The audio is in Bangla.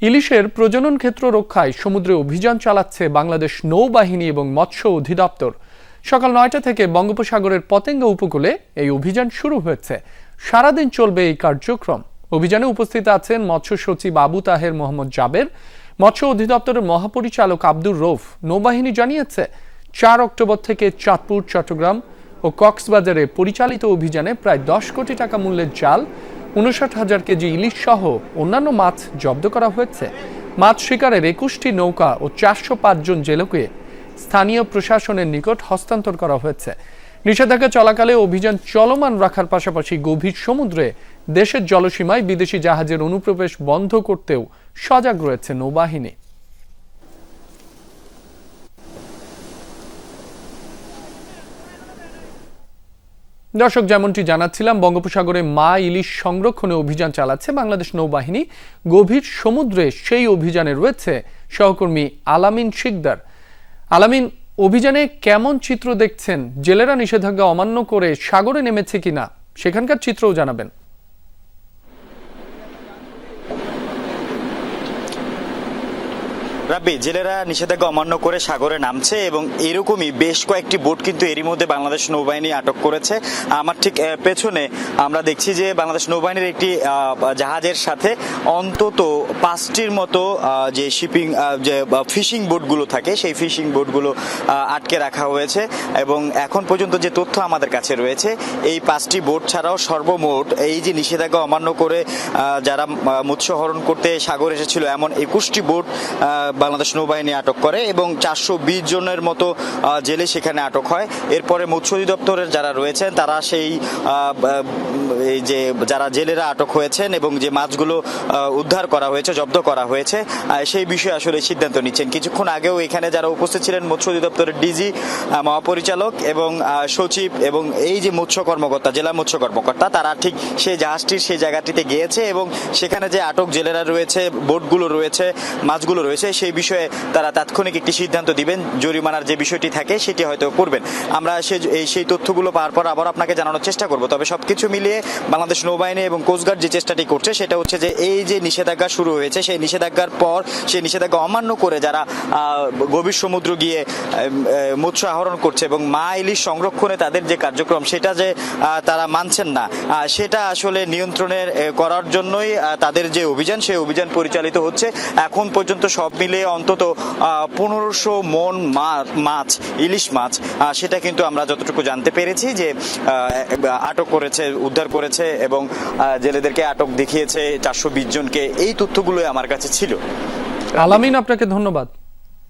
ইলিশের প্রজনন ক্ষেত্র রক্ষায় সমুদ্রে অভিযান চালাচ্ছে বাংলাদেশ নৌবাহিনী এবং মৎস্য অধিদপ্তর। সকাল ৯টা থেকে বঙ্গোপসাগরের পতেঙ্গা উপকূলে এই অভিযান শুরু হয়েছে। সারাদিন চলবে এই কার্যক্রম। অভিযানে উপস্থিত আছেন মৎস্য সচিব আবু তাহের মোহাম্মদ জাবের, মৎস্য অধিদপ্তরের মহাপরিচালক আব্দুর রৌফ। নৌবাহিনী জানিয়েছে ৪ অক্টোবর থেকে চাঁদপুর, চট্টগ্রাম ও কক্সবাজারে পরিচালিত অভিযানে প্রায় ১০ কোটি টাকা মূল্যের জাল, ৫৯,০০০ কেজি ইলিশ সহ অন্যান্য মাছ জব্দ করা হয়েছে। মাছ শিকারের ২১টি নৌকা ও ৪০৫ জন জেলেকে স্থানীয় প্রশাসনের নিকট হস্তান্তর করা হয়েছে। নিষেধাজ্ঞা চলাকালে অভিযান চলমান রাখার পাশাপাশি গভীর সমুদ্রে দেশের জলসীমায় বিদেশি জাহাজের অনুপ্রবেশ বন্ধ করতেও সজাগ রয়েছে নৌবাহিনী। দর্শক, যেমনটি জানাচ্ছিলাম, বঙ্গোপসাগরে মা ইলিশ সংরক্ষণে অভিযান চালাচ্ছে বাংলাদেশ নৌবাহিনী। গভীর সমুদ্রে সেই অভিযানে রয়েছে সহকর্মী আলামিন শিকদার। আলামিন, অভিযানে কেমন চিত্র দেখছেন? জেলেরা নিষেধাজ্ঞা অমান্য করে সাগরে নেমেছে কিনা সেখানকার চিত্রও জানাবেন। রাব্বি, জেলেরা নিষেধাজ্ঞা অমান্য করে সাগরে নামছে এবং এরকমই বেশ কয়েকটি বোট কিন্তু এরই মধ্যে বাংলাদেশ নৌবাহিনী আটক করেছে। আমার ঠিক পেছনে আমরা দেখছি যে বাংলাদেশ নৌবাহিনীর একটি জাহাজের সাথে অন্তত 5টির মতো যে যে ফিশিং বোটগুলো থাকে সেই ফিশিং বোটগুলো আটকে রাখা হয়েছে এবং এখন পর্যন্ত যে তথ্য আমাদের কাছে রয়েছে, এই 5টি বোট ছাড়াও সর্বমোট এই যে নিষেধাজ্ঞা অমান্য করে যারা মৎস্য হরণ করতে সাগর এসেছিল এমন 21টি বোট বাংলাদেশ নৌবাহিনী আটক করে এবং 420 জনের মতো জেলে সেখানে আটক হয়। এরপরে মৎস্য অধিদপ্তরের যারা রয়েছেন তারা সেই যে যারা জেলেরা আটক হয়েছেন এবং যে মাছগুলো উদ্ধার করা হয়েছে, জব্দ করা হয়েছে, সেই বিষয়ে আসলে সিদ্ধান্ত নিচ্ছেন। কিছুক্ষণ আগেও এখানে যারা উপস্থিত ছিলেন মৎস্য অধিদপ্তরের ডিজি, মহাপরিচালক এবং সচিব এবং এই যে মৎস্য কর্মকর্তা, জেলা মৎস্য কর্মকর্তা, তারা ঠিক সেই জাহাজটির সেই জায়গাটিতে গিয়েছে এবং সেখানে যে আটক জেলেরা রয়েছে, বোটগুলো রয়েছে, মাছগুলো রয়েছে, সেই বিষয়ে তারা তাৎক্ষণিক একটি সিদ্ধান্ত দিবেন। জরিমানার যে বিষয়টি থাকে সেটি হয়তো করবেন। আমরা সেই তথ্যগুলো পাওয়ার পর আবার আপনাকে জানানোর চেষ্টা করব। তবে সবকিছু মিলিয়ে বাংলাদেশ নৌবাহিনী এবং কোস্টগার্ড যে চেষ্টাটি করছে সেটা হচ্ছে যে এই যে নিষেধাজ্ঞা শুরু হয়েছে সেই নিষেধাজ্ঞার পর সেই নিষেধাজ্ঞা অমান্য করে যারা গভীর সমুদ্র গিয়ে মৎস্য আহরণ করছে এবং মা ইলিশ সংরক্ষণে তাদের যে কার্যক্রম সেটা যে তারা মানছেন না, সেটা আসলে নিয়ন্ত্রণের করার জন্যই তাদের যে অভিযান সেই অভিযান পরিচালিত হচ্ছে। এখন পর্যন্ত সব মিলে অন্তত 1500 মন মাছ, ইলিশ মাছ, সেটা কিন্তু আমরা যতটুকু জানতে পেরেছি যে আটক করেছে, উদ্ধার করেছে এবং জেলেদেরকে আটক দেখিয়েছে 420 জনকে। এই তথ্যগুলোই আমার কাছে ছিল। আলামিন, আপনাকে ধন্যবাদ।